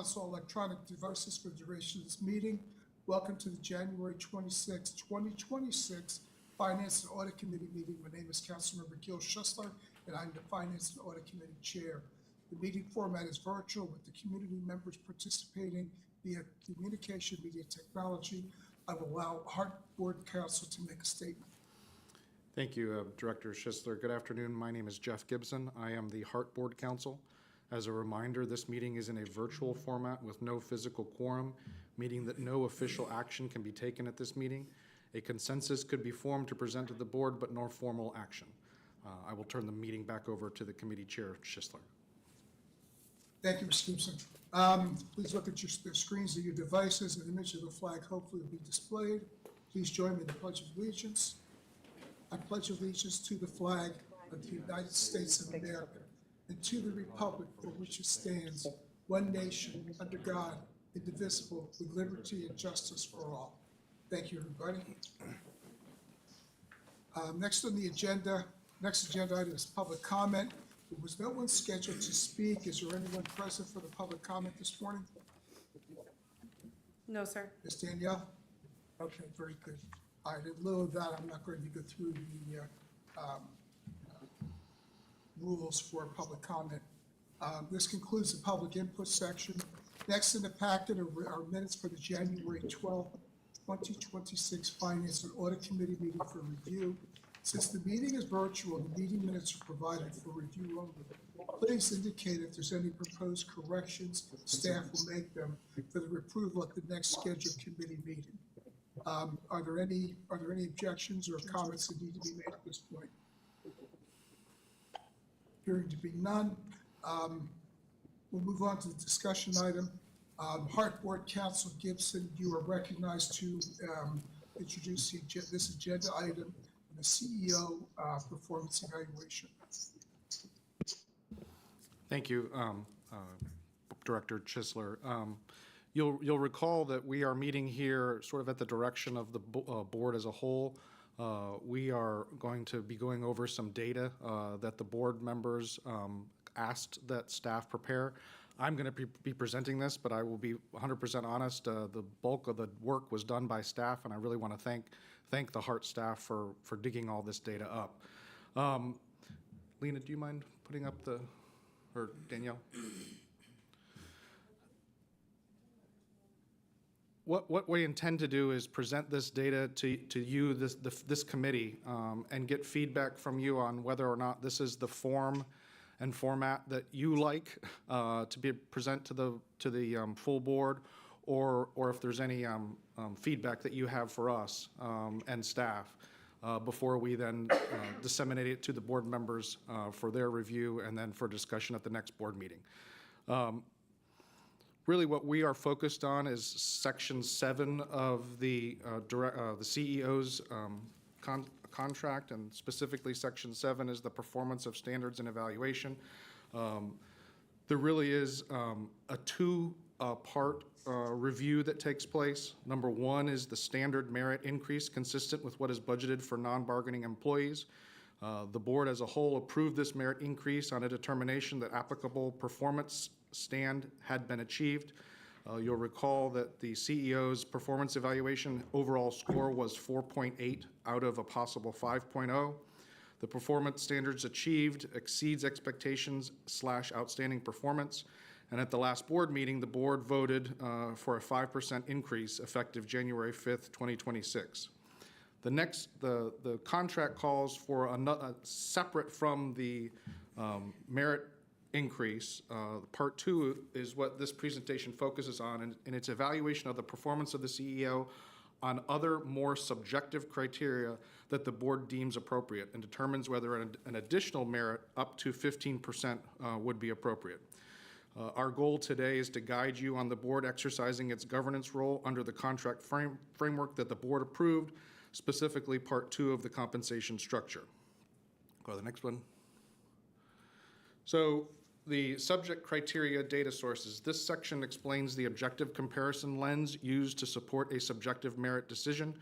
silence all electronic devices for the duration of this meeting. Welcome to the January 26, 2026 Finance and Audit Committee meeting. My name is Councilmember Gil Schussler, and I'm the Finance and Audit Committee Chair. The meeting format is virtual with the community members participating via communication media technology. I will allow HART Board Counsel to make a statement. Thank you, Director Schussler. Good afternoon. My name is Jeff Gibson. I am the HART Board Counsel. As a reminder, this meeting is in a virtual format with no physical quorum, meaning that no official action can be taken at this meeting. A consensus could be formed to present to the board, but no formal action. I will turn the meeting back over to the committee chair, Schussler. Thank you, Mr. Gibson. Please look at the screens of your devices. An image of the flag hopefully will be displayed. Please join me in the Pledge of Allegiance. I pledge allegiance to the flag of the United States of America and to the republic for which it stands, one nation, under God, indivisible, with liberty and justice for all. Thank you, everybody. Next agenda item is public comment. There was no one scheduled to speak. Is there anyone present for the public comment this morning? No, sir. Ms. Danielle? Okay, very good. All right, in lieu of that, I'm not going to go through the rules for public comment. This concludes the public input section. Next in the packet are minutes for the January 12th, 2026 Finance and Audit Committee meeting for review. Since the meeting is virtual, the meeting minutes are provided for review only. Please indicate if there's any proposed corrections. Staff will make them for the approval at the next scheduled committee meeting. Are there any objections or comments that need to be made at this point? Appearing to be none. We'll move on to the discussion item. HART Board Counsel Gibson, you are recognized to introduce this agenda item on the CEO performance evaluation. Thank you, Director Schussler. You'll recall that we are meeting here sort of at the direction of the board as a whole. We are going to be going over some data that the board members asked that staff prepare. I'm going to be presenting this, but I will be 100% honest. The bulk of the work was done by staff, and I really want to thank the HART staff for digging all this data up. Lena, do you mind putting up or Danielle? What we intend to do is present this data to you, this committee, and get feedback from you on whether or not this is the form and format that you like to be present to the full board, or if there's any feedback that you have for us and staff before we then disseminate it to the board members for their review and then for discussion at the next board meeting. Really what we are focused on is Section 7 of the CEO's contract, and specifically Section 7 is the performance of standards and evaluation. There really is a two-part review that takes place. Number one is the standard merit increase consistent with what is budgeted for non-bargaining employees. The board as a whole approved this merit increase on a determination that applicable performance stand had been achieved. You'll recall that the CEO's performance evaluation overall score was 4.8 out of a possible 5.0. The performance standards achieved exceeds expectations / outstanding performance. And at the last board meeting, the board voted for a 5% increase effective January 5th, 2026. The contract calls for another, separate from the merit increase. Part 2 is what this presentation focuses on, and its evaluation of the performance of the CEO on other more subjective criteria that the board deems appropriate and determines whether an additional merit up to 15% would be appropriate. Our goal today is to guide you on the board exercising its governance role under the contract framework that the board approved, specifically Part 2 of the compensation structure. Go to the next one. So the subject criteria data sources. This section explains the objective comparison lens used to support a subjective merit decision.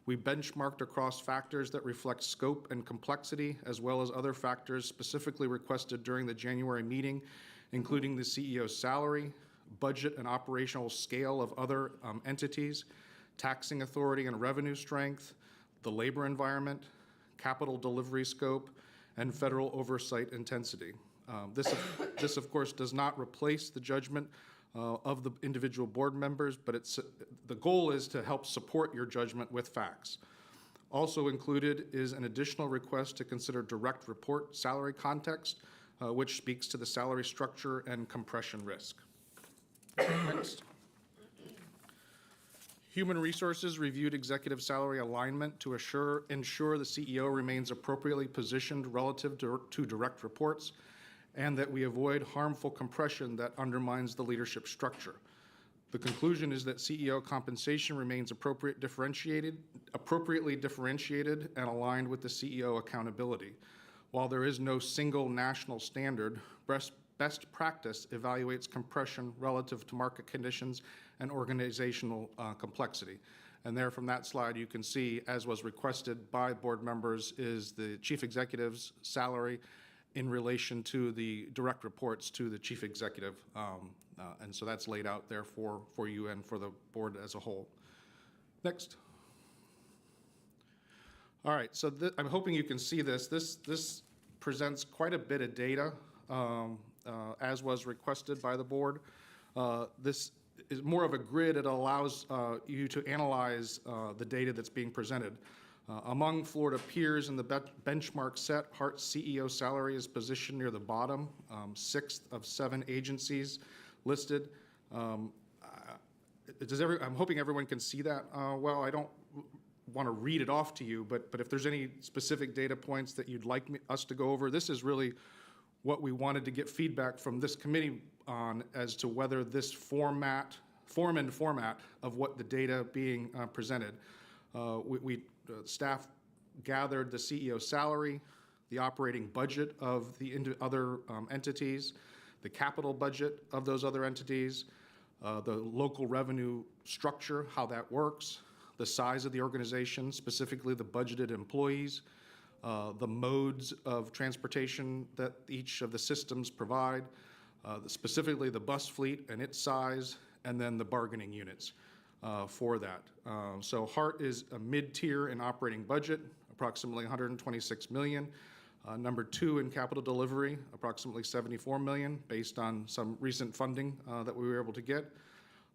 We benchmarked across factors that reflect scope and complexity, as well as other factors specifically requested during the January meeting, including the CEO's salary, budget and operational scale of other entities, taxing authority and revenue strength, the labor environment, capital delivery scope, and federal oversight intensity. This, of course, does not replace the judgment of the individual board members, but the goal is to help support your judgment with facts. Also included is an additional request to consider direct report salary context, which speaks to the salary structure and compression risk. Next. Human Resources reviewed executive salary alignment to ensure the CEO remains appropriately positioned relative to direct reports, and that we avoid harmful compression that undermines the leadership structure. The conclusion is that CEO compensation remains appropriately differentiated and aligned with the CEO accountability. While there is no single national standard, best practice evaluates compression relative to market conditions and organizational complexity. And there from that slide, you can see, as was requested by board members, is the chief executive's salary in relation to the direct reports to the chief executive. And so that's laid out there for you and for the board as a whole. Next. All right, so I'm hoping you can see this. This presents quite a bit of data, as was requested by the board. This is more of a grid. It allows you to analyze the data that's being presented. Among Florida peers in the benchmark set, HART's CEO salary is positioned near the bottom, 6th of 7 agencies listed. I'm hoping everyone can see that. Well, I don't want to read it off to you, but if there's any specific data points that you'd like us to go over, this is really what we wanted to get feedback from this committee on as to whether this form and format of what the data being presented. Staff gathered the CEO salary, the operating budget of the other entities, the capital budget of those other entities, the local revenue structure, how that works, the size of the organization, specifically the budgeted employees, the modes of transportation that each of the systems provide, specifically the bus fleet and its size, and then the bargaining units for that. So HART is a mid-tier in operating budget, approximately $126 million. Number 2 in capital delivery, approximately $74 million, based on some recent funding that we were able to get.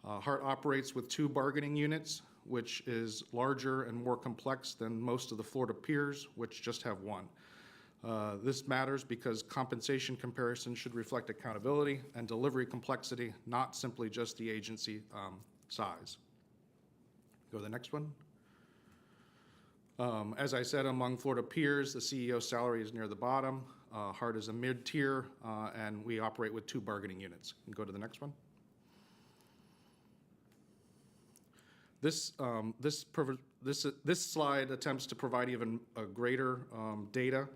HART operates with 2 bargaining units, which is larger and more complex than most of the Florida peers, which just have 1. This matters because compensation comparison should reflect accountability and delivery complexity, not simply just the agency size. Go to the next one. As I said, among Florida peers, the CEO salary is near the bottom. HART is a mid-tier, and we operate with 2 bargaining units. Go to the next one. This slide attempts to provide even greater data,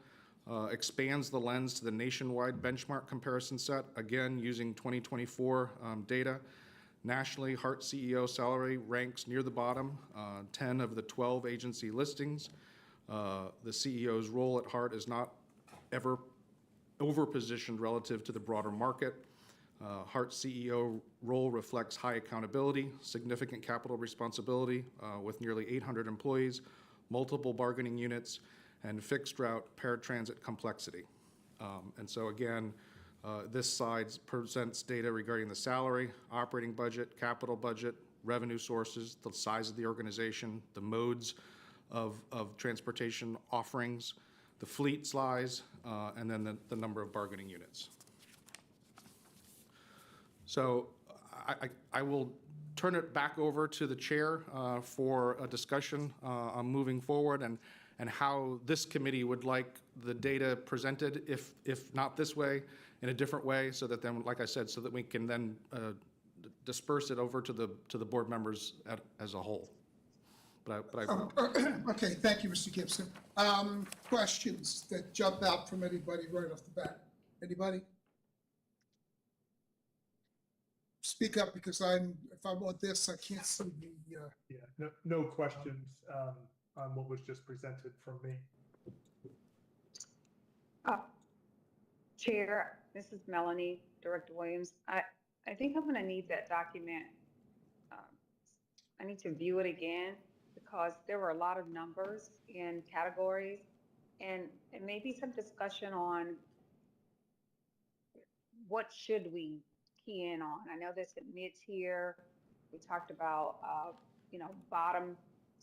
expands the lens to the nationwide benchmark comparison set, again using 2024 data. Nationally, HART CEO salary ranks near the bottom, 10 of the 12 agency listings. The CEO's role at HART is not ever over-positioned relative to the broader market. HART CEO role reflects high accountability, significant capital responsibility with nearly 800 employees, multiple bargaining units, and fixed route paratransit complexity. And so again, this slide presents data regarding the salary, operating budget, capital budget, revenue sources, the size of the organization, the modes of transportation offerings, the fleet size, and then the number of bargaining units. So I will turn it back over to the chair for a discussion on moving forward and how this committee would like the data presented, if not this way, in a different way, so that then, like I said, so that we can then disperse it over to the board members as a whole. Okay, thank you, Mr. Gibson. Questions that jump out from anybody right off the bat? Anybody? Speak up, because if I'm on this, I can't see the. Yeah, no questions on what was just presented from me. Chair, this is Melanie, Director Williams. I think I'm gonna need that document. um, I need to view it again because there were a lot of numbers in categories and maybe some discussion on what should we key in on. I know there's a mid-tier. We talked about, bottom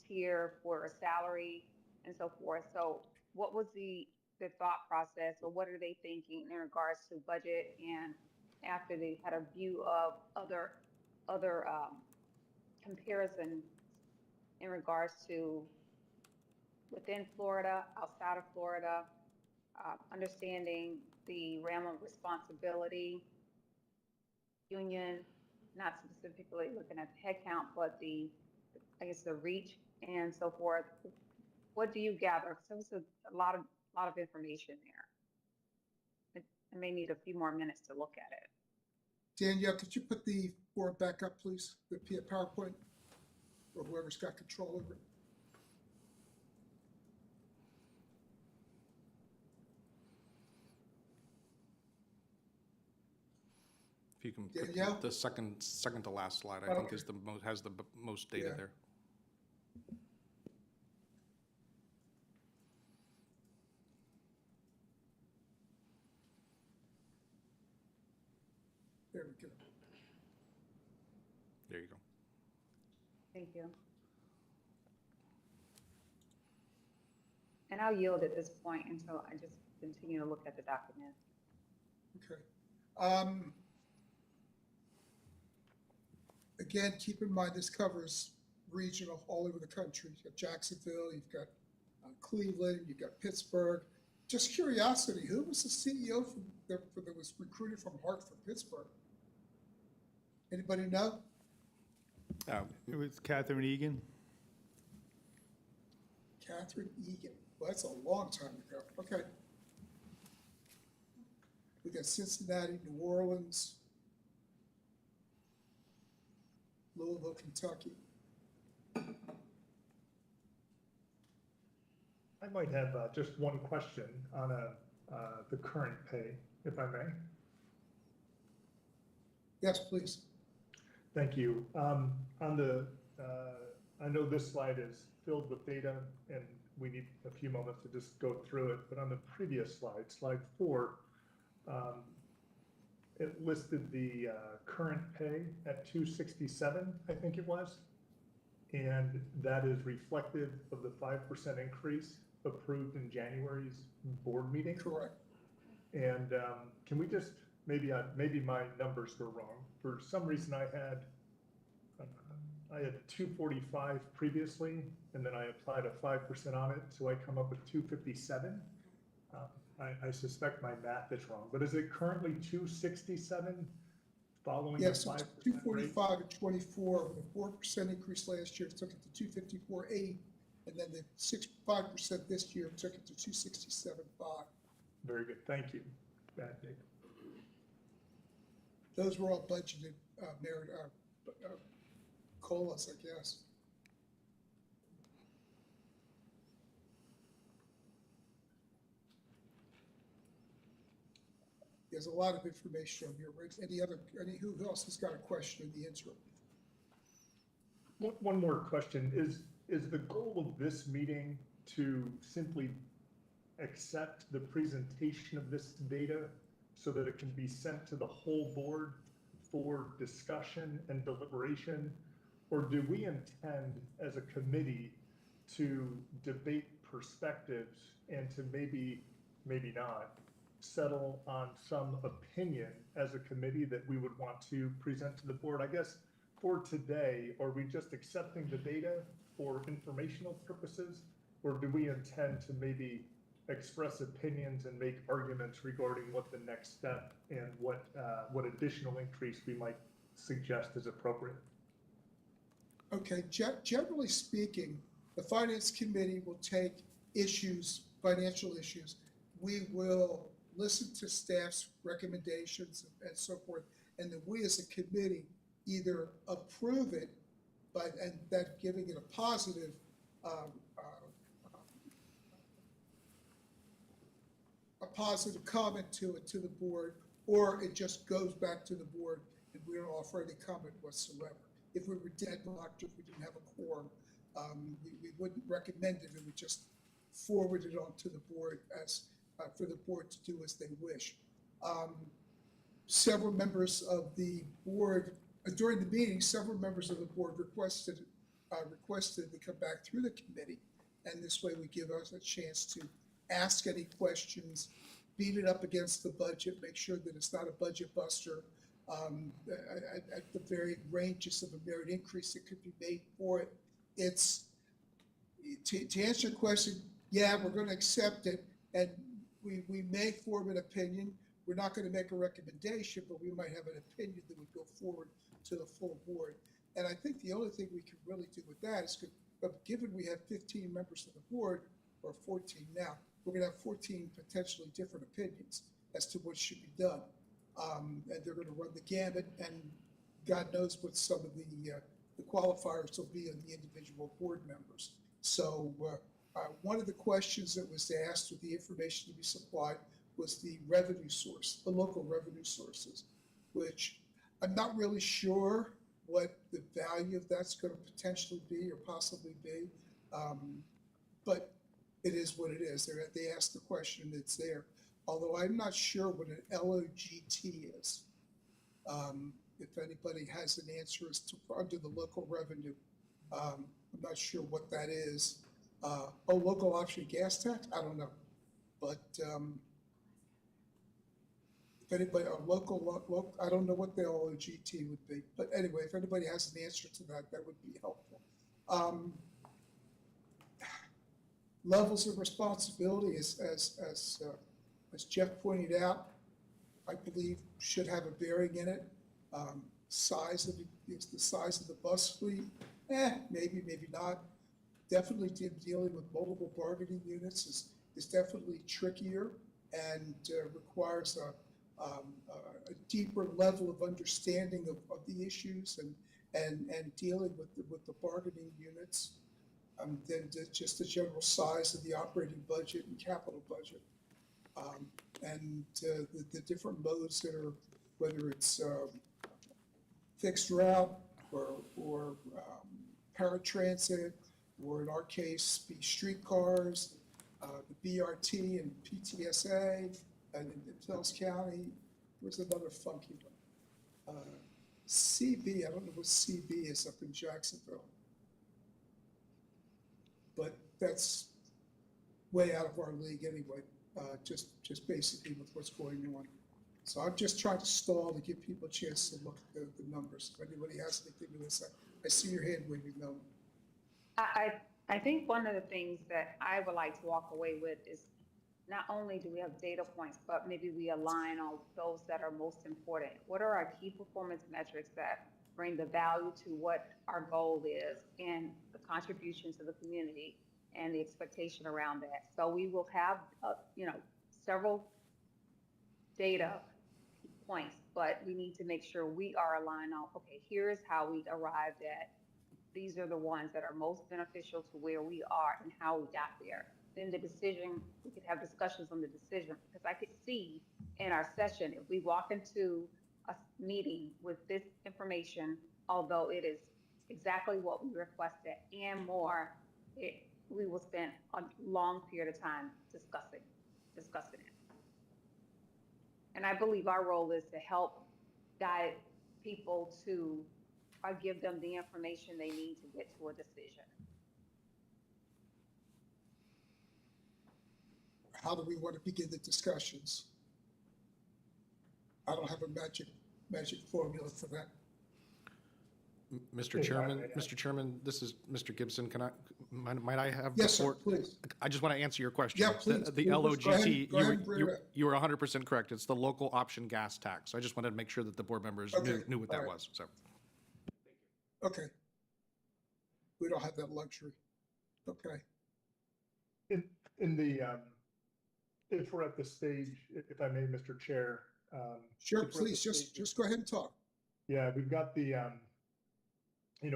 tier for a salary and so forth. So what was the thought process, or what are they thinking in regards to budget, and after they had a view of other comparisons in regards to within Florida, outside of Florida, understanding the realm of responsibility, union, not specifically looking at the head count, but I guess, the reach and so forth. What do you gather? So it's a lot of information there. I may need a few more minutes to look at it. Danielle, could you put the board back up, please? The PowerPoint, or whoever's got control over it. If you can put Danielle? the second to last slide, I think Okay. is has the most data Yeah. there. There we go. There you go. Thank you. And I'll yield at this point until I just continue to look at the document. Okay. Again, keep in mind, this covers regional all over the country. You've got Jacksonville, you've got Cleveland, you've got Pittsburgh. Just curiosity, who was the CEO that was recruited from HART for Pittsburgh? Anybody know? It was Catherine Egan. Catherine Egan. Well, that's a long time ago. Okay. We got Cincinnati, New Orleans, Louisville, Kentucky. I might have just one question on the current pay, if I may. Yes, please. Thank you. I know this slide is filled with data and we need a few moments to just go through it, but on the previous slide, slide 4, it listed the current pay at $267, I think it was. And that is reflective of the 5% increase approved in January's board meeting. Correct. And can we just, maybe my numbers were wrong. For some reason I had 245 previously, and then I applied a 5% on it, so I come up with 257. I suspect my math is wrong, but is it currently 267 following the 5% Yes, so it's 245 and 24, with a 4% increase last year, took it to 254.8, and then the 5% this year took it to 267.5. Very good, thank you. Bad data. Those were all budgeted merit COLAs, I guess. There's a lot of information on here. Who else has got a question in the interim? One more question. Is the goal of this meeting to simply accept the presentation of this data so that it can be sent to the whole board for discussion and deliberation? Or do we intend as a committee to debate perspectives and to maybe not settle on some opinion as a committee that we would want to present to the board? I guess for today, are we just accepting the data for informational purposes? Or do we intend to maybe express opinions and make arguments regarding what the next step and what additional increase we might suggest is appropriate? Okay, generally speaking, the Finance Committee will take financial issues. We will listen to staff's recommendations and so forth, and then we as a committee either approve it, and that giving it a positive comment to the board, or it just goes back to the board and we don't offer any comment whatsoever. If we were deadlocked, if we didn't have a quorum, we wouldn't recommend it, and we just forward it on to the board as, for the board to do as they wish. Several members of the board, during the meeting, several members of the board requested to come back through the committee, and this way we give us a chance to ask any questions, beat it up against the budget, make sure that it's not a budget buster, at the very ranges of a merit increase that could be made for it. It's, to answer your question, yeah, we're going to accept it, and we may form an opinion. We're not going to make a recommendation, but we might have an opinion that would go forward to the full board. And I think the only thing we can really do with that is, given we have 15 members of the board, or 14 now, we're going to have 14 potentially different opinions as to what should be done. And they're going to run the gamut, and God knows what some of the qualifiers will be on the individual board members. So one of the questions that was asked with the information to be supplied was the revenue source, the local revenue sources, which I'm not really sure what the value of that's going to potentially be or possibly be, but it is what it is. They asked the question, it's there. Although I'm not sure what an LOGT is. If anybody has an answer as to under the local revenue, I'm not sure what that is. Local option gas tax? I don't know. But if anybody, local, I don't know what the LOGT would be. But anyway, if anybody has an answer to that, that would be helpful. Levels of responsibility, as Jeff pointed out, I believe should have a bearing in it. Size of the size of the bus fleet, maybe, maybe not. Definitely dealing with multiple bargaining units is definitely trickier and requires a deeper level of understanding of the issues and dealing with the bargaining units than just the general size of the operating budget and capital budget. And the different modes that are, whether it's fixed route or paratransit, or in our case, be streetcars, the BRT and PTSA, and in Mills County, there's another funky one. CB, I don't know what CB is up in Jacksonville, but that's way out of our league anyway, just basically with what's going on. So I'm just trying to stall to give people a chance to look at the numbers. If anybody has anything to this, I see your hand waving, Melanie. I think one of the things that I would like to walk away with is not only do we have data points, but maybe we align on those that are most important. What are our key performance metrics that bring the value to what our goal is and the contribution to the community and the expectation around that? So we will have, several data points, but we need to make sure we are aligned on, okay, here's how we arrived at. These are the ones that are most beneficial to where we are and how we got there. Then the decision, we could have discussions on the decision, because I could see in our session, if we walk into a meeting with this information, although it is exactly what we requested and more, we will spend a long period of time discussing it. And I believe our role is to help guide people to, or give them the information they need to get to a decision. How do we want to begin the discussions? I don't have a magic formula for that. Mr. Chairman, this is Mr. Gibson. Might I have? Yes, sir, please. I just want to answer your question. Yeah, please. The Go ahead, LOGT, go ahead and bring it up. you were 100% correct. It's the local option gas tax. I just wanted to make sure that the board members knew what that was. So. Okay. We don't have that luxury. Okay. In the, if we're at the stage, if I may, Mr. Chair. Sure, please, just go ahead and talk. Yeah, we've got the,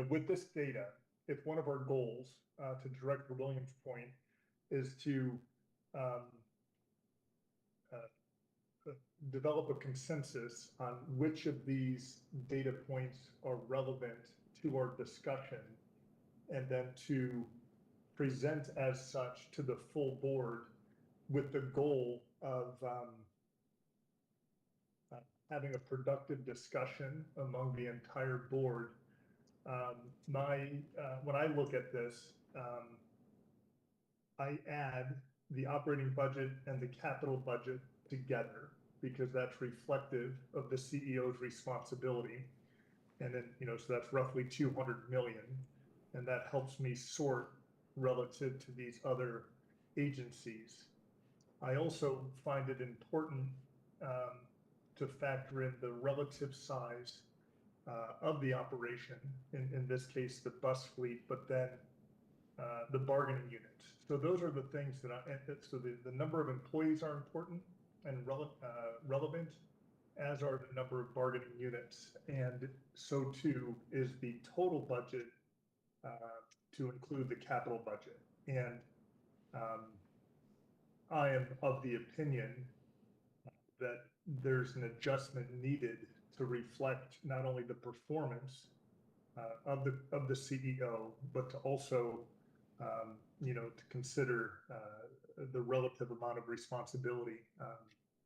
with this data, if one of our goals, to Director Williams' point, is to develop a consensus on which of these data points are relevant to our discussion, and then to present as such to the full board with the goal of having a productive discussion among the entire board. When I look at this, I add the operating budget and the capital budget together because that's reflective of the CEO's responsibility. And then, so that's roughly 200 million. And that helps me sort relative to these other agencies. I also find it important to factor in the relative size of the operation, in this case, the bus fleet, but then the bargaining units. So those are the things that so the number of employees are important and relevant, as are the number of bargaining units. And so too is the total budget to include the capital budget. And I am of the opinion that there's an adjustment needed to reflect not only the performance of the CEO, but to also to consider the relative amount of responsibility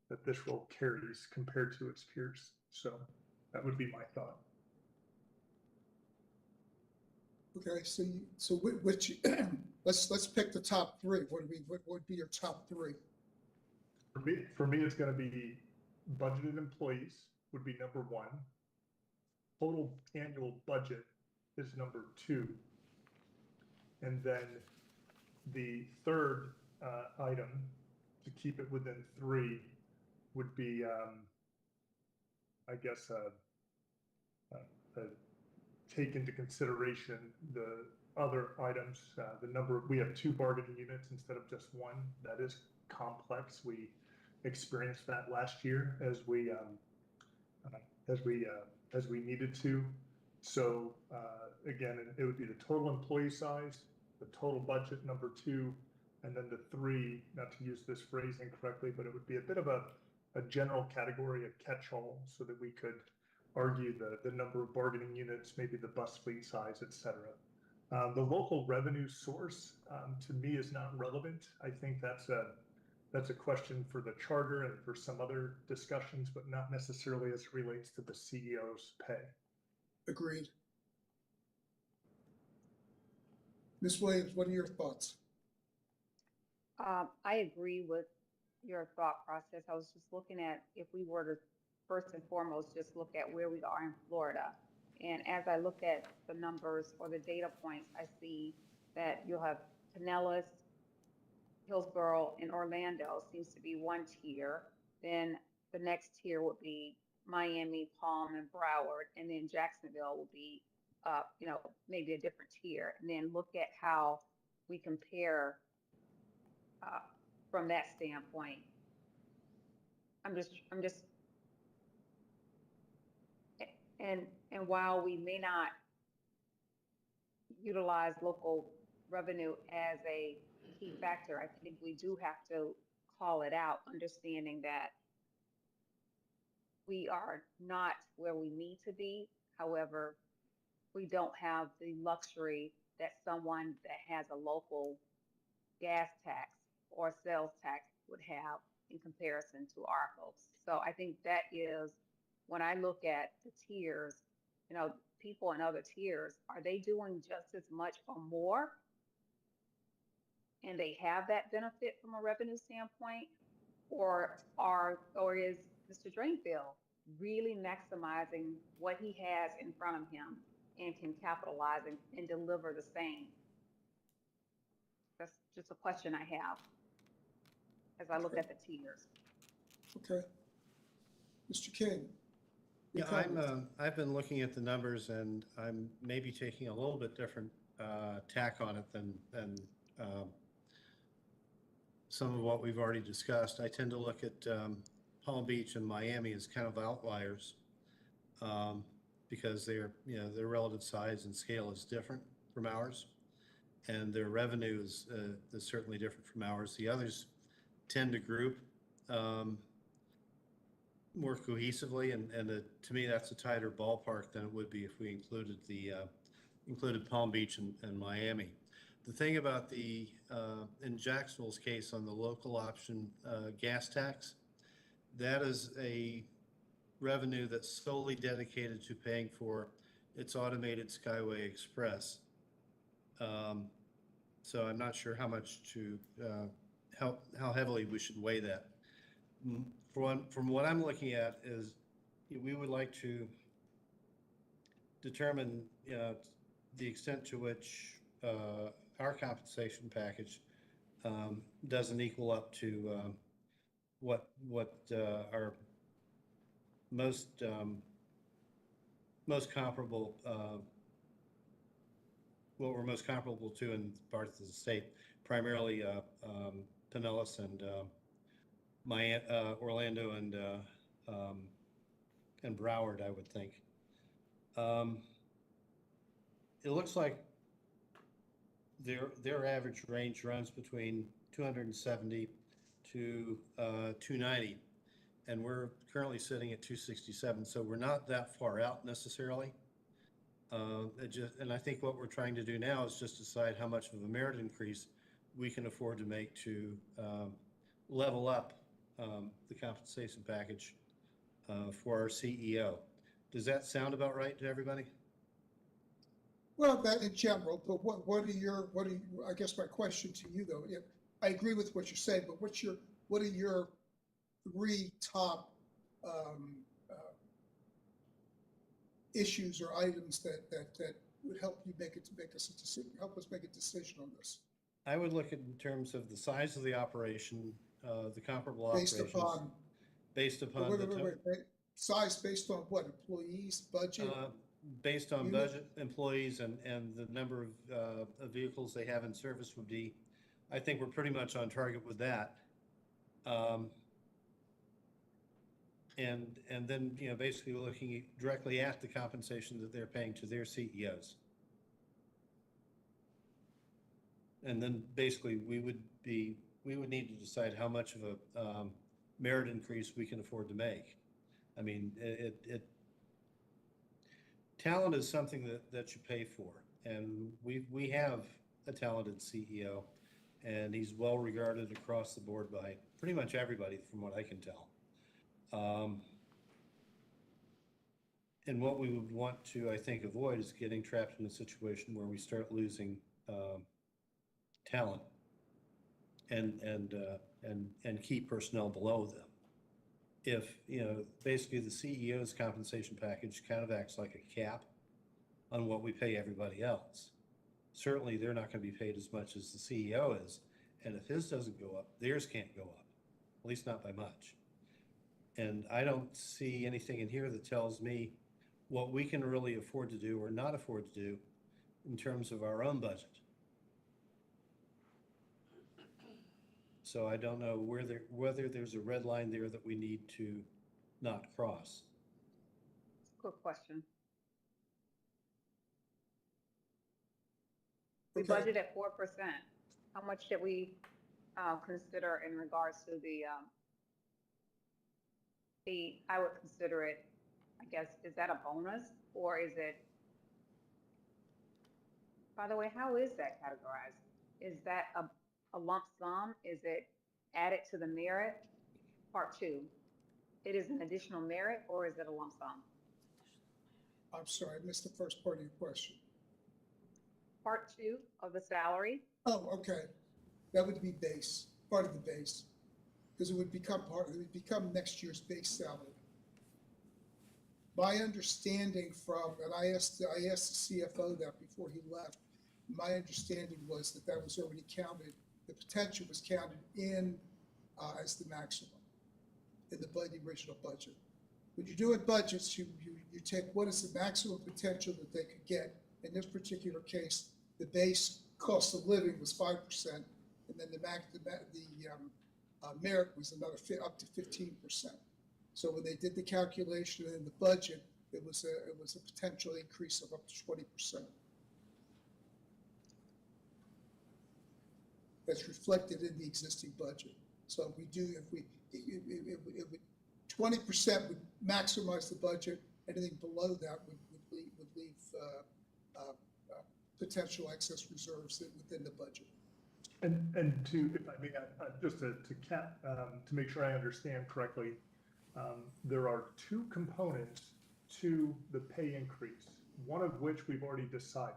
that this role carries compared to its peers. So that would be my thought. Okay, so which, let's pick the top three. What would be your top three? For me, it's going to be budgeted employees would be number one. Total annual budget is number two. And then the third item, to keep it within three, would be, I guess, take into consideration the other items, the number. We have 2 bargaining units instead of just 1. That is complex. We experienced that last year as we needed to. So again, it would be the total employee size, the total budget, number 2, and then the 3, not to use this phrase incorrectly, but it would be a bit of a general category, a catch-all, so that we could argue the number of bargaining units, maybe the bus fleet size, et cetera. The local revenue source, to me, is not relevant. I think that's a question for the charter and for some other discussions, but not necessarily as it relates to the CEO's pay. Agreed. Ms. Williams, what are your thoughts? I agree with your thought process. I was just looking at, if we were to first and foremost just look at where we are in Florida. And as I look at the numbers or the data points, I see that you'll have Pinellas, Hillsborough, and Orlando seems to be one tier. Then the next tier would be Miami, Palm, and Broward, and then Jacksonville will be, maybe a different tier. And then look at how we compare from that standpoint. I'm just, and while we may not utilize local revenue as a key factor, I think we do have to call it out, understanding that we are not where we need to be. However, we don't have the luxury that someone that has a local gas tax or sales tax would have in comparison to our folks. So I think that is, when I look at the tiers, people in other tiers, are they doing just as much or more? And they have that benefit from a revenue standpoint? Or is Mr. Drainfield really maximizing what he has in front of him and can capitalize and deliver the same? That's just a question I have as I look at the tiers. Okay. Mr. King. Yeah, I've been looking at the numbers, and I'm maybe taking a little bit different tack on it than some of what we've already discussed. I tend to look at Palm Beach and Miami as kind of outliers because their relative size and scale is different from ours, and their revenue is certainly different from ours. The others tend to group more cohesively, and to me, that's a tighter ballpark than it would be if we included included Palm Beach and Miami. The thing about in Jacksonville's case on the local option gas tax, that is a revenue that's solely dedicated to paying for its automated Skyway Express. So I'm not sure how much how heavily we should weigh that. From what I'm looking at is we would like to determine, the extent to which our compensation package doesn't equal up to what our most comparable, what we're most comparable to in parts of the state, primarily Pinellas and Orlando and Broward, I would think. It looks like their average range runs between 270 to 290, and we're currently sitting at 267. So we're not that far out necessarily. And I think what we're trying to do now is just decide how much of a merit increase we can afford to make to level up the compensation package for our CEO. Does that sound about right to everybody? Well, that in general, but what are you, I guess my question to you though, I agree with what you're saying, but what are your three top issues or items that would help you help us make a decision on this? I would look at in terms of the size of the operation, the comparable Based operations. upon, Based upon wait. Size based on what, employees, budget? Based on Unit? budget, employees, and the number of vehicles they have in service would be, I think we're pretty much on target with that. And then, basically looking directly at the compensation that they're paying to their CEOs. And then basically we would need to decide how much of a merit increase we can afford to make. I mean, talent is something that you pay for, and we have a talented CEO, and he's well regarded across the board by pretty much everybody, from what I can tell. And what we would want to, I think, avoid is getting trapped in a situation where we start losing talent and key personnel below them. If, basically the CEO's compensation package kind of acts like a cap on what we pay everybody else. Certainly, they're not going to be paid as much as the CEO is. And if his doesn't go up, theirs can't go up, at least not by much. And I don't see anything in here that tells me what we can really afford to do or not afford to do in terms of our own budget. So I don't know whether there's a red line there that we need to not cross. Good question. We Okay. budget at 4%. How much did we consider in regards to I would consider it, I guess, is that a bonus or is it, by the way, how is that categorized? Is that a lump sum? Is it added to the merit? Part two, it is an additional merit or is it a lump sum? I'm sorry, I missed the first part of your question. Part two of the salary, Oh, okay. That would be part of the base, because it would become next year's base salary. My understanding and I asked the CFO that before he left, my understanding was that was already counted, the potential was counted in as the maximum in the original budget. When you're doing budgets, you take what is the maximum potential that they could get. In this particular case, the base cost of living was 5%, and then the merit was another up to 15%. So when they did the calculation in the budget, it was a potential increase of up to 20%. That's reflected in the existing budget. So if we do, it would 20% would maximize the budget. Anything below that would leave potential excess reserves within the budget. And to, if I may, just to make sure I understand correctly, there are two components to the pay increase, one of which we've already decided.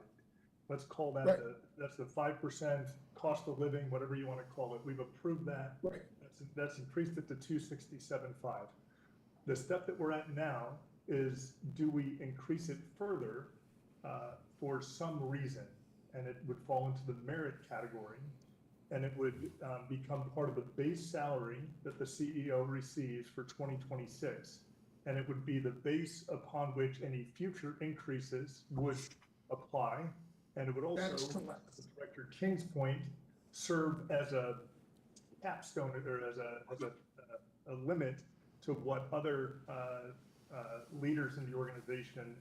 Let's call that Right. That's the 5% cost of living, whatever you want to call it. We've approved that. Right. That's increased it to 267.5. The step that we're at now is, do we increase it further for some reason? And it would fall into the merit category, and it would become part of the base salary that the CEO receives for 2026. And it would be the base upon which any future increases would apply. And it would also, to Director King's point, serve as a capstone or as a limit to what other leaders in the organization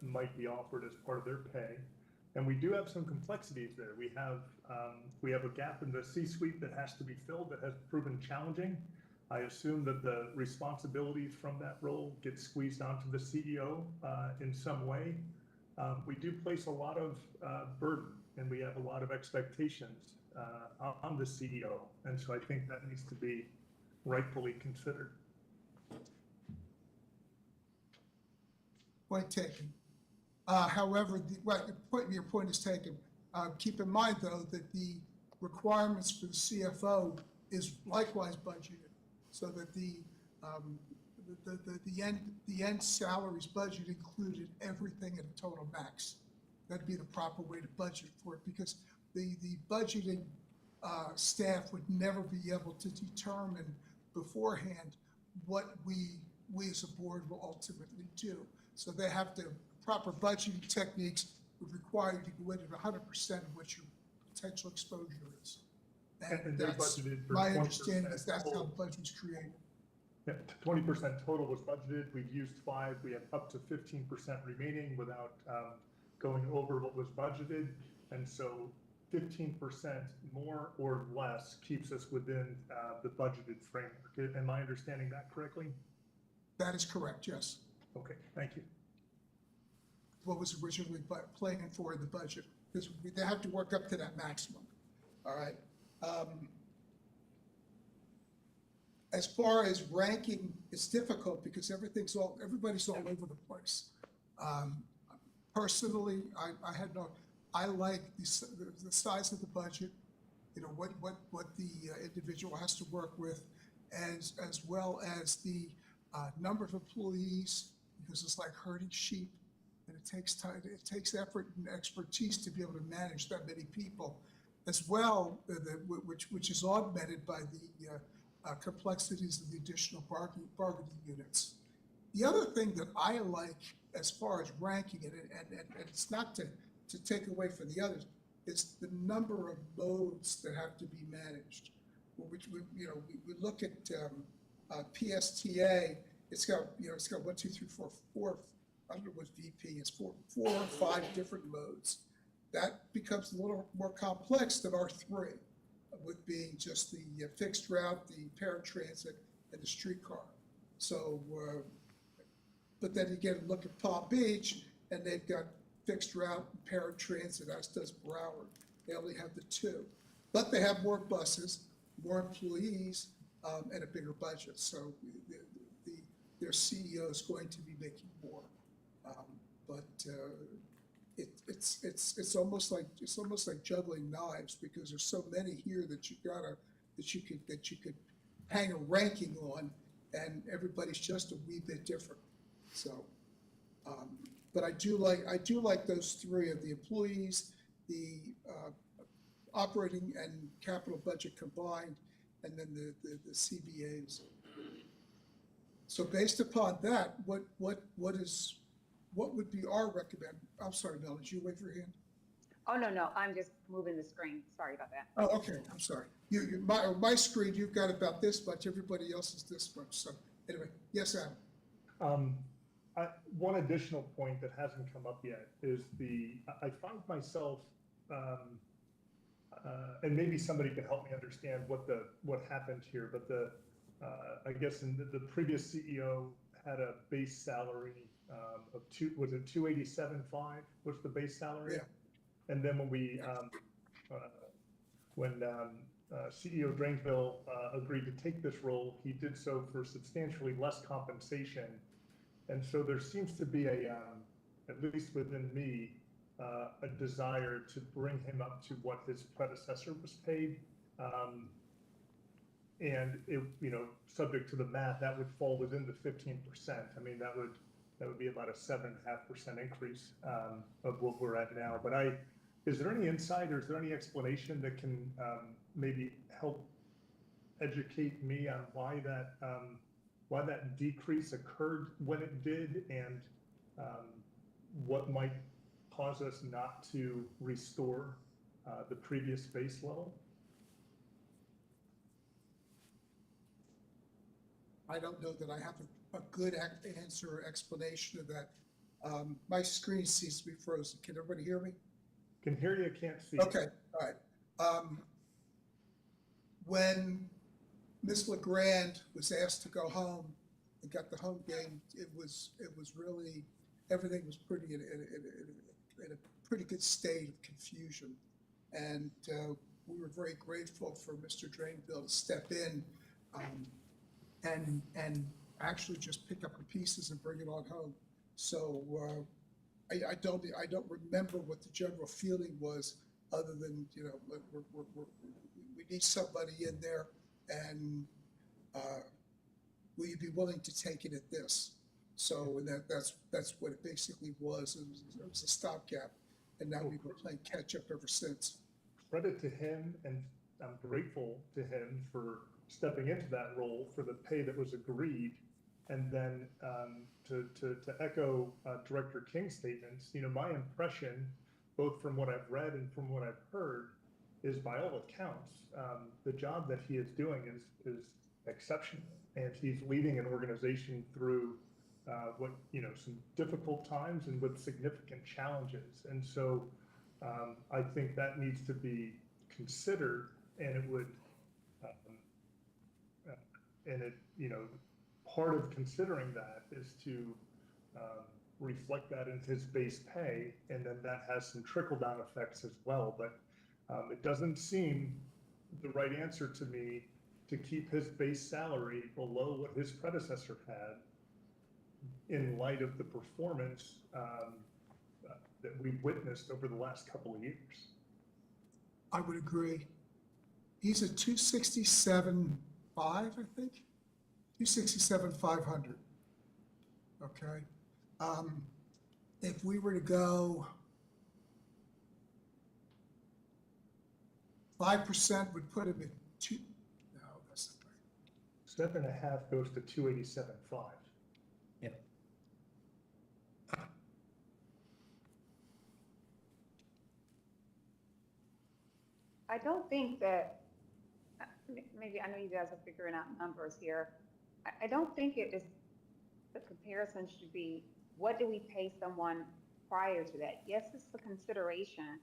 might be offered as part of their pay. And we do have some complexities there. We have a gap in the C-suite that has to be filled, that has proven challenging. I assume that the responsibilities from that role get squeezed onto the CEO in some way. We do place a lot of burden, and we have a lot of expectations on the CEO. And so I think that needs to be rightfully considered. Point taken. However, your point is taken. Keep in mind, though, that the requirements for the CFO is likewise budgeted, so that the end salaries budget included everything at a total max. That'd be the proper way to budget for it, because the budgeting staff would never be able to determine beforehand what we as a board will ultimately do. So they have to, proper budgeting techniques would require you to go in at 100% of what your potential exposure is. And they're that's budgeted for my 20% understanding is that's how total. the budget was created. Yeah, 20% total was budgeted. We've used 5. We have up to 15% remaining without going over what was budgeted. And so 15% more or less keeps us within the budgeted framework. Am I understanding that correctly? That is correct, yes. Okay, thank you. What was originally planned for in the budget, because they have to work up to that maximum. All right. As far as ranking, it's difficult because everybody's all over the place. Personally, I like the size of the budget, you know, what the individual has to work with, as well as the number of employees, because it's like herding sheep, and it takes time, it takes effort and expertise to be able to manage that many people, as well, which is augmented by the complexities of the additional bargaining units. The other thing that I like as far as ranking it, and it's not to take away from the others, it's the number of modes that have to be managed. Which we look at PSTA. It's got 1, 2, 3, 4. I don't know what VP is. 4 or 5 different modes. That becomes a little more complex than R3, with being just the fixed route, the paratransit, and the streetcar. So, but then again, look at Palm Beach, and they've got fixed route and paratransit, as does Broward. They only have the 2, but they have more buses, more employees, and a bigger budget. So their CEO is going to be making more, but it's almost like juggling knives, because there's so many here that you could hang a ranking on, and everybody's just a wee bit different. So, but I do like those 3 of the employees, the operating and capital budget combined, and then the CBAs. So based upon that, what would be our recommend? I'm sorry, Mel, did you wave your hand? Oh, no, I'm just moving the screen. Sorry about that. Oh, okay, I'm sorry. My screen, you've got about this much, everybody else is this much. So anyway, yes, Adam. One additional point that hasn't come up yet is I find myself, and maybe somebody can help me understand what happened here, but I guess the previous CEO had a base salary of was it 287.5 was the base salary? Yeah. And then when CEO Drainville agreed to take this role, he did so for substantially less compensation. And so there seems to be at least within me, a desire to bring him up to what his predecessor was paid. And it, subject to the math, that would fall within the 15%. I mean, that would be about a 7.5% increase of what we're at now. But is there any insight or is there any explanation that can maybe help educate me on why that decrease occurred when it did, and what might cause us not to restore the previous base level? I don't know that I have a good answer or explanation of that. My screen seems to be frozen. Can everybody hear me? Can hear you, can't see. Okay, all right. When Ms. LeGrand was asked to go home and got the home game, it was really, everything was pretty in a pretty good state of confusion. And we were very grateful for Mr. Drainville to step in and actually just pick up the pieces and bring it on home. So I don't remember what the general feeling was, other than we need somebody in there, and will you be willing to take it at this? So and that's what it basically was. It was a stopgap, and now we've been playing catch up ever since. Credit to him, and I'm grateful to him for stepping into that role for the pay that was agreed. And then to echo Director King's statements, my impression, both from what I've read and from what I've heard, is by all accounts, the job that he is doing is exceptional, and he's leading an organization through some difficult times and with significant challenges. And so I think that needs to be considered, and it would, part of considering that is to reflect that into his base pay, and then that has some trickle-down effects as well. But it doesn't seem the right answer to me to keep his base salary below what his predecessor had, in light of the performance that we've witnessed over the last couple of years. I would agree. He's at 267.5, I think. 267,500. Okay. If we were to go 5%, would put him at two. No, that's not right. 7.5 goes to 287.5. Yeah. I don't think that, maybe, I know you guys are figuring out numbers here. I don't think it is, the comparison should be, what do we pay someone prior to that? Yes, it's a consideration,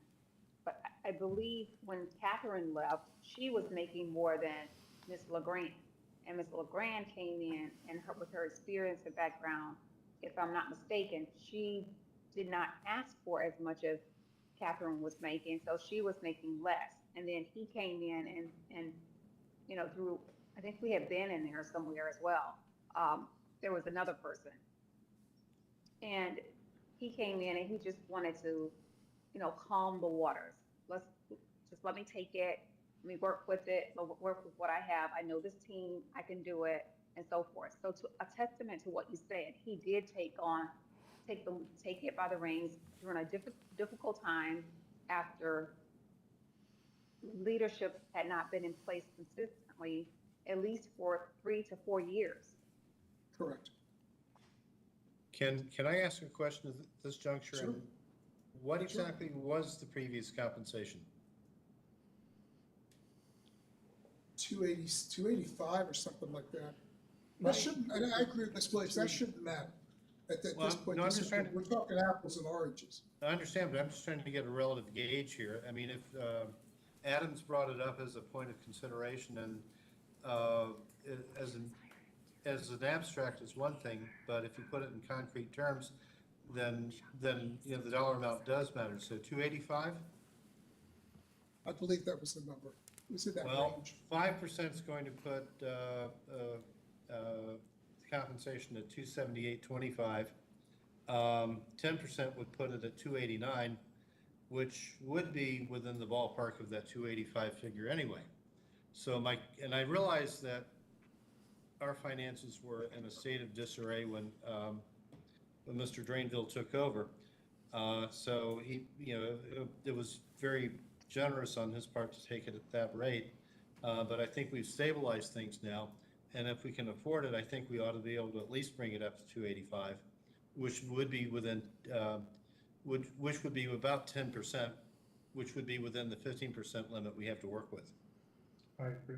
but I believe when Catherine left, she was making more than Ms. LeGrand. And Ms. LeGrand came in, and with her experience and background, if I'm not mistaken, she did not ask for as much as Catherine was making, so she was making less. And then he came in and through, I think we had Ben in there somewhere as well. There was another person. And he came in and he just wanted to, calm the waters. Let me take it, let me work with it, work with what I have. I know this team, I can do it, and so forth. So a testament to what you said, he did take it by the reins during a difficult time, after leadership had not been in place consistently, at least for 3 to 4 years. Correct. Can I ask a question at this juncture? Sure. And what exactly was the previous compensation? 285 or something like that. That shouldn't, and I agree with Ms. Williams, that shouldn't matter at this point. No, I'm just trying to, we're talking apples and oranges. I understand, but I'm just trying to get a relative gauge here. I mean, if Adams brought it up as a point of consideration, and as an abstract is one thing, but if you put it in concrete terms, then, you know, the dollar amount does matter. So 285? I believe that was the number. It was in that Well, range. 5% is going to put compensation at 278.25. 10% would put it at 289, which would be within the ballpark of that 285 figure anyway. So and I realize that our finances were in a state of disarray when Mr. Drainville took over. So he, you know, it was very generous on his part to take it at that rate. But I think we've stabilized things now. And if we can afford it, I think we ought to be able to at least bring it up to 285, which would be within, which would be about 10%, which would be within the 15% limit we have to work with. I agree.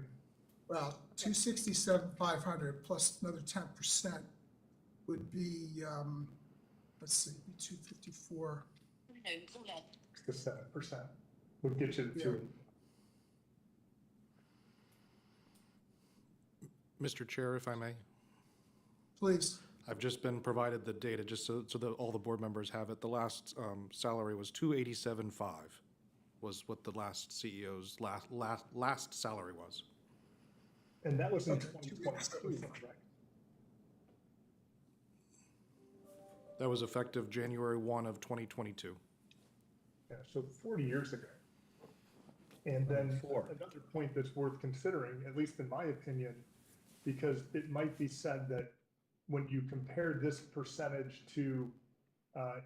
Well, 267,500 plus another 10% would be, let's see, 254. The 7% would get you to Yeah. 2. Mr. Chair, if I may, Please. I've just been provided the data, just so that all the board members have it. The last salary was 287.5, was what the last CEO's last salary was. And that was in Okay, 2022, right? That was effective January 1 of 2022. Yeah, so 40 years ago. And then Four. another point that's worth considering, at least in my opinion, because it might be said that when you compare this percentage to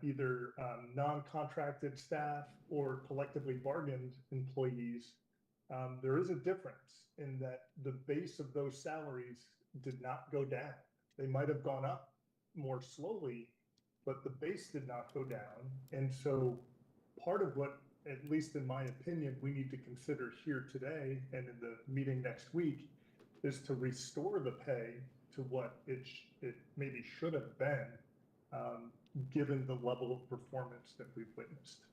either non-contracted staff or collectively bargained employees, there is a difference in that the base of those salaries did not go down. They might have gone up more slowly, but the base did not go down. And so part of what, at least in my opinion, we need to consider here today and in the meeting next week is to restore the pay to what it maybe should have been, given the level of performance that we've witnessed.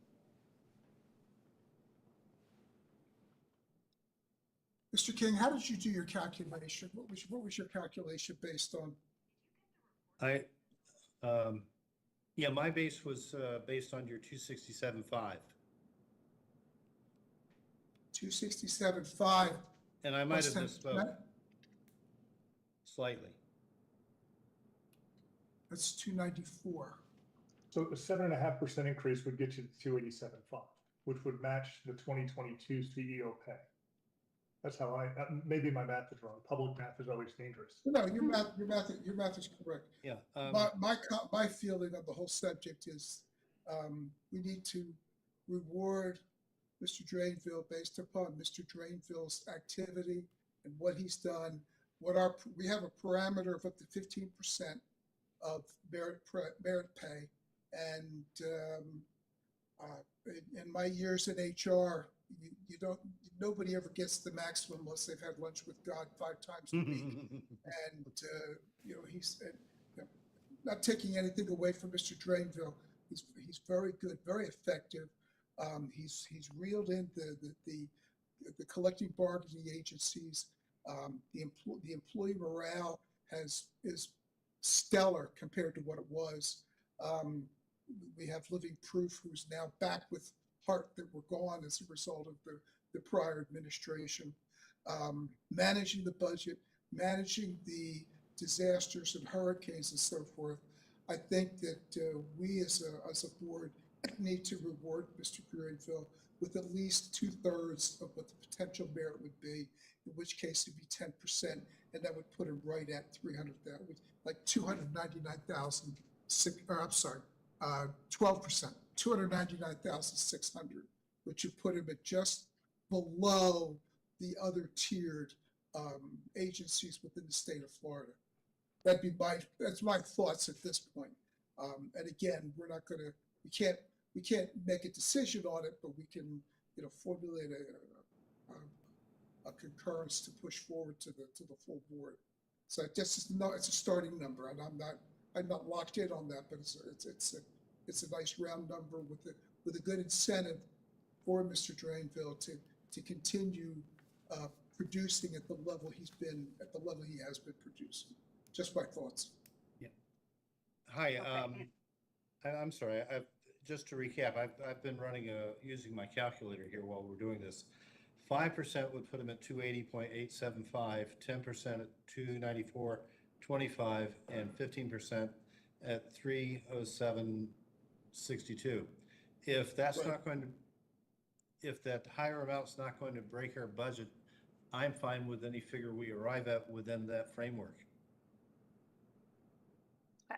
Mr. King, how did you do your calculation? What was your calculation based on? Yeah, my base was based on your 267.5. 267.5. And I might have plus 10%? misspoke slightly. That's 294. So a 7.5% increase would get you to 287.5, which would match the 2022 CEO pay. That's how maybe my math is wrong. Public math is always dangerous. No, your math is correct. Yeah. My feeling of the whole subject is we need to reward Mr. Drainville based upon Mr. Drainville's activity and what he's done. We have a parameter of up to 15% of merit pay, and in my years in HR, nobody ever gets the maximum unless they've had lunch with God 5 times a week. And he's not taking anything away from Mr. Drainville. He's very good, very effective. He's reeled in the collective bargaining agencies. The employee morale is stellar compared to what it was. We have living proof who's now back with HART that were gone as a result of the prior administration. Managing the budget, managing the disasters and hurricanes and so forth. I think that we as a board need to reward Mr. Drainville with at least 2/3 of what the potential merit would be, in which case it'd be 10%, and that would put him right at 300,000, like 299,000. I'm sorry, 12%, 299,600, which would put him at just below the other tiered agencies within the state of Florida. That's my thoughts at this point. And again, we can't make a decision on it, but we can, formulate a concurrence to push forward to the full board. So it's a starting number, and I'm not locked in on that, but it's a nice round number with a good incentive for Mr. Drainville to continue producing at the level he has been producing. Just my thoughts. Hi, Okay. I'm sorry, just to recap, I've been running using my calculator here while we're doing this. 5% would put him at 280.875, 10% at 294.25, and 15% at 307.62. If that's Right. not going to, if that higher amount's not going to break our budget, I'm fine with any figure we arrive at within that framework.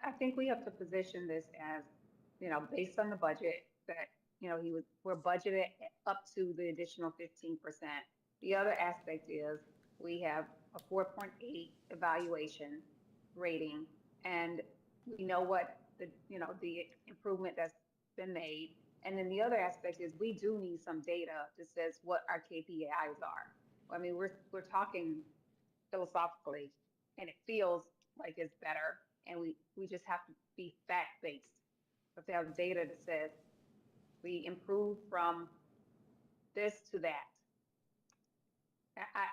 I think we have to position this as, based on the budget that, we're budgeted up to the additional 15%. The other aspect is we have a 4.8 evaluation rating, and we know what the improvement that's been made. And then the other aspect is we do need some data that says what our KPIs are. I mean, we're talking philosophically, and it feels like it's better, and we just have to be fact-based. If they have data that says we improve from this to that.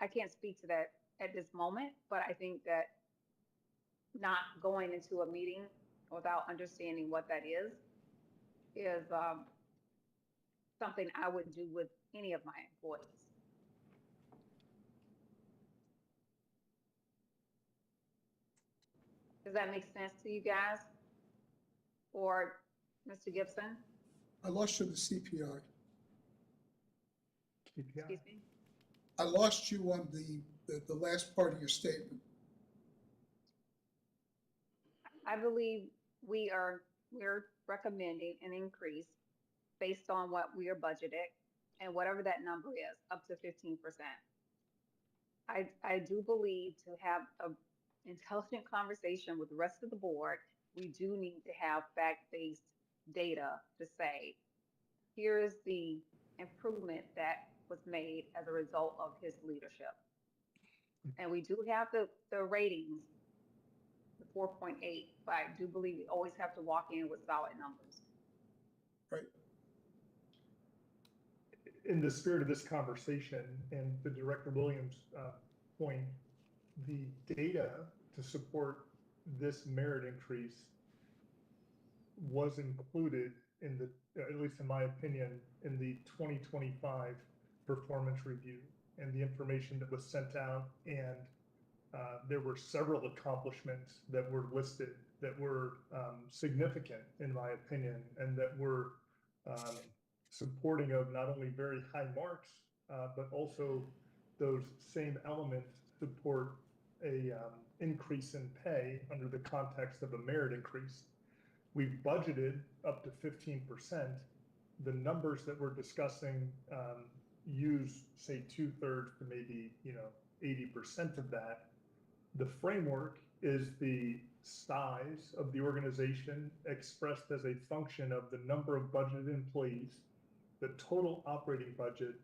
I can't speak to that at this moment, but I think that not going into a meeting without understanding what that is something I would do with any of my employees. Does that make sense to you guys? Or Mr. Gibson? I lost you on the CPI. KPI. Excuse me? I lost you on the last part of your statement. I believe we're recommending an increase based on what we are budgeted and whatever that number is, up to 15%. I do believe to have an intelligent conversation with the rest of the board, we do need to have fact-based data to say, here's the improvement that was made as a result of his leadership. And we do have the ratings, the 4.8, but I do believe we always have to walk in with solid numbers. Right. In the spirit of this conversation and the Director Williams point, the data to support this merit increase was included in the, at least in my opinion, in the 2025 performance review and the information that was sent out. And there were several accomplishments that were listed that were significant, in my opinion, and that were supporting of not only very high marks, but also those same elements support a increase in pay under the context of a merit increase. We've budgeted up to 15%. The numbers that we're discussing use, say, 2/3 to maybe 80% of that. The framework is the size of the organization expressed as a function of the number of budgeted employees, the total operating budget,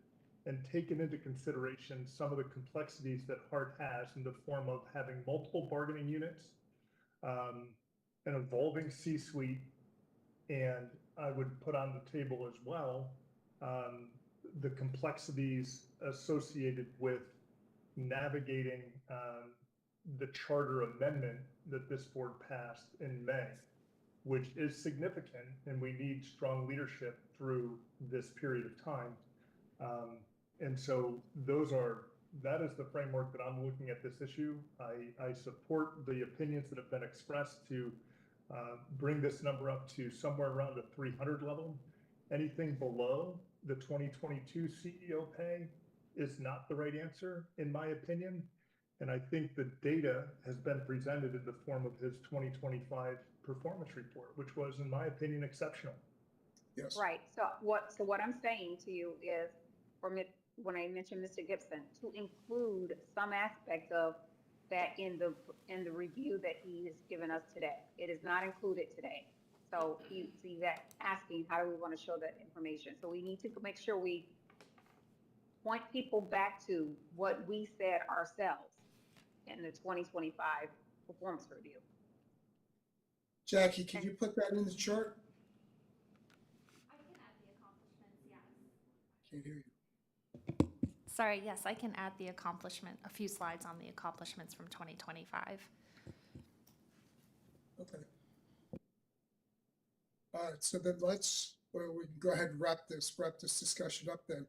and taken into consideration some of the complexities that HART has in the form of having multiple bargaining units, an evolving C-suite, and I would put on the table as well the complexities associated with navigating the charter amendment that this board passed in May, which is significant, and we need strong leadership through this period of time. And so that is the framework that I'm looking at this issue. I support the opinions that have been expressed to bring this number up to somewhere around the 300 level. Anything below the 2022 CEO pay is not the right answer, in my opinion. And I think the data has been presented in the form of his 2025 performance report, which was, in my opinion, exceptional. Yes. Right. So what I'm saying to you is, when I mentioned Mr. Gibson, to include some aspect of that in the review that he has given us today. It is not included today. So he's asking, how do we want to show that information? So we need to make sure we point people back to what we said ourselves in the 2025 performance review. Jackie, can you put that in the chart? I can add the accomplishments, yes. Can't hear you. Sorry, yes, I can add the accomplishment, a few slides on the accomplishments from 2025. Okay. All right, so then well, we can go ahead and wrap this discussion up then.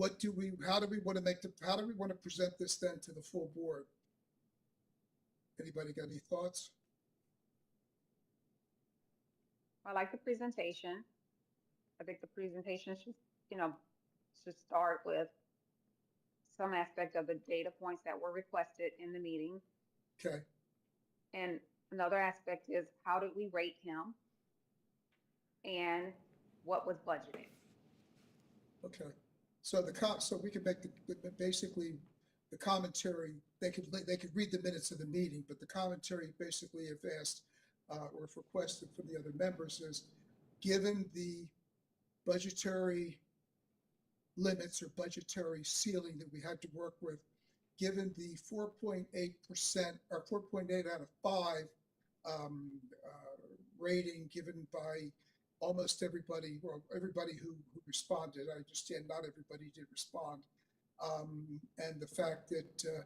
How do we want to present this then to the full board? Anybody got any thoughts? I like the presentation. I think the presentation should start with some aspect of the data points that were requested in the meeting. Okay, And another aspect is how did we rate him? And what was budgeted? okay. So so we could make basically the commentary, they could read the minutes of the meeting, but the commentary basically, if asked or if requested from the other members, is given the budgetary limits or budgetary ceiling that we had to work with, given the 4.8% or 4.8 out of 5 rating given by almost everybody, well, everybody who responded. I understand not everybody did respond. And the fact that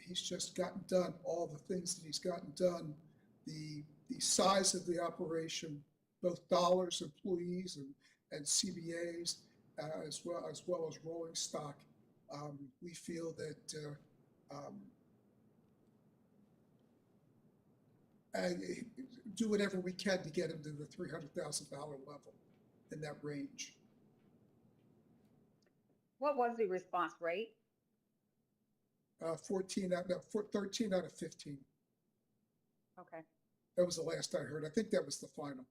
he's just gotten done all the things that he's gotten done, the size of the operation, both dollars, employees, and CBAs, as well as rolling stock. We feel that and do whatever we can to get him to the $300,000 level in that range. What was the response rate? 13 out of 15. Okay, That was the last I heard. I think that was the final.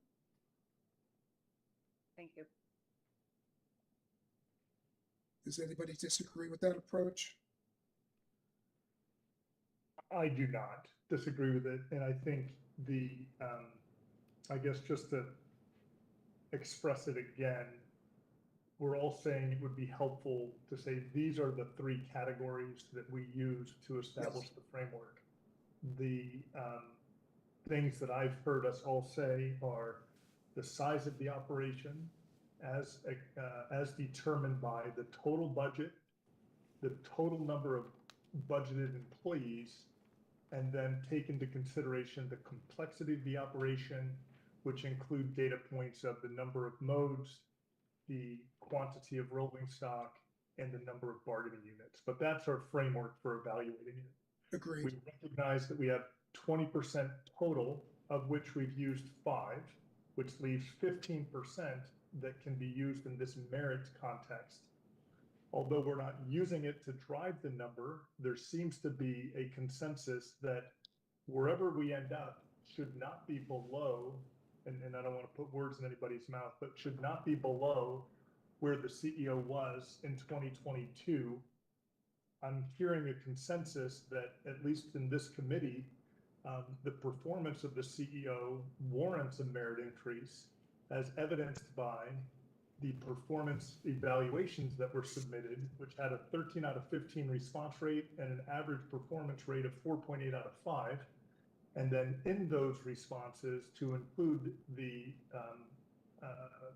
thank you. Does anybody disagree with that approach? I do not disagree with it, and I think I guess just to express it again, we're all saying it would be helpful to say these are the 3 categories that we use to establish the framework. The things that I've heard us all say are the size of the operation as determined by the total budget, the total number of budgeted employees, and then take into consideration the complexity of the operation, which include data points of the number of modes, the quantity of rolling stock, and the number of bargaining units. But that's our framework for evaluating it. Agreed. We recognize that we have 20% total, of which we've used 5, which leaves 15% that can be used in this merit context. Although we're not using it to drive the number, there seems to be a consensus that wherever we end up should not be below, and I don't want to put words in anybody's mouth, but should not be below where the CEO was in 2022. I'm hearing a consensus that, at least in this committee, the performance of the CEO warrants a merit increase, as evidenced by the performance evaluations that were submitted, which had a 13 out of 15 response rate and an average performance rate of 4.8 out of 5. And then in those responses, to include the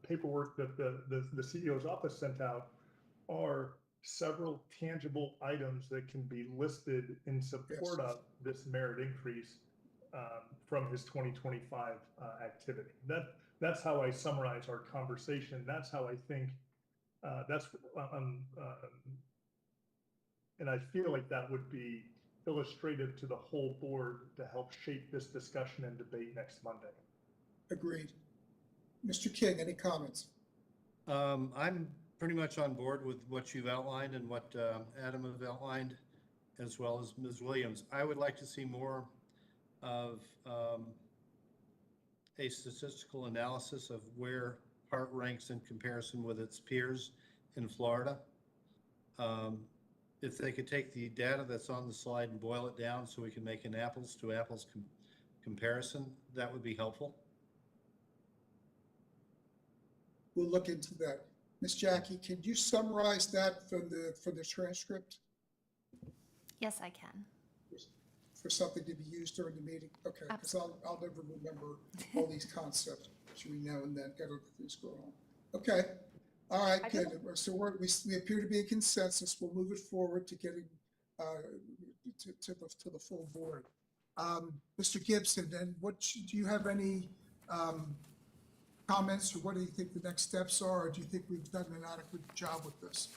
paperwork that the CEO's office sent out, are several tangible items that can be listed in support of this merit increase from his 2025 activity. That's how I summarize our conversation. That's how I think, and I feel like that would be illustrative to the whole board to help shape this discussion and debate next Monday. Agreed. Mr. King, any comments? I'm pretty much on board with what you've outlined and what Adam have outlined, as well as Ms. Williams. I would like to see more of a statistical analysis of where HART ranks in comparison with its peers in Florida. If they could take the data that's on the slide and boil it down so we can make an apples to apples comparison, that would be helpful. We'll look into that. Ms. Jackie, can you summarize that from the transcript Yes, I can. for something to be used during the meeting? Okay, because I'll never remember all these concepts between now and then. Got other things going on. Okay, All right, I good. just- So we appear to be in consensus. We'll move it forward to getting to the full board. Mr. Gibson, then do you have any comments, or what do you think the next steps are? Or do you think we've done an adequate job with this?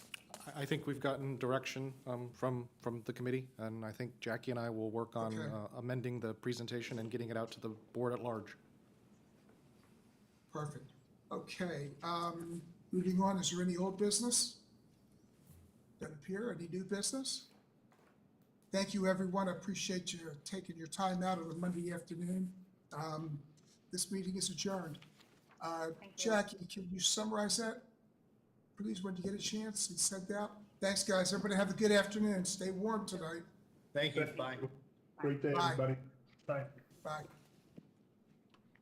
I think we've gotten direction from the committee, and I think Jackie and I will work on Okay. amending the presentation and getting it out to the board at large. Perfect. Okay, moving on, is there any old business? Doesn't appear. Any new business? Thank you, everyone. I appreciate you taking your time out of the Monday afternoon. This meeting is adjourned. Thank you. Jackie, can you summarize that, please, when you get a chance and send out? Thanks, guys. Everybody have a good afternoon. Stay warm tonight. Thank you, bye. Great day, Bye. everybody. Bye. Bye.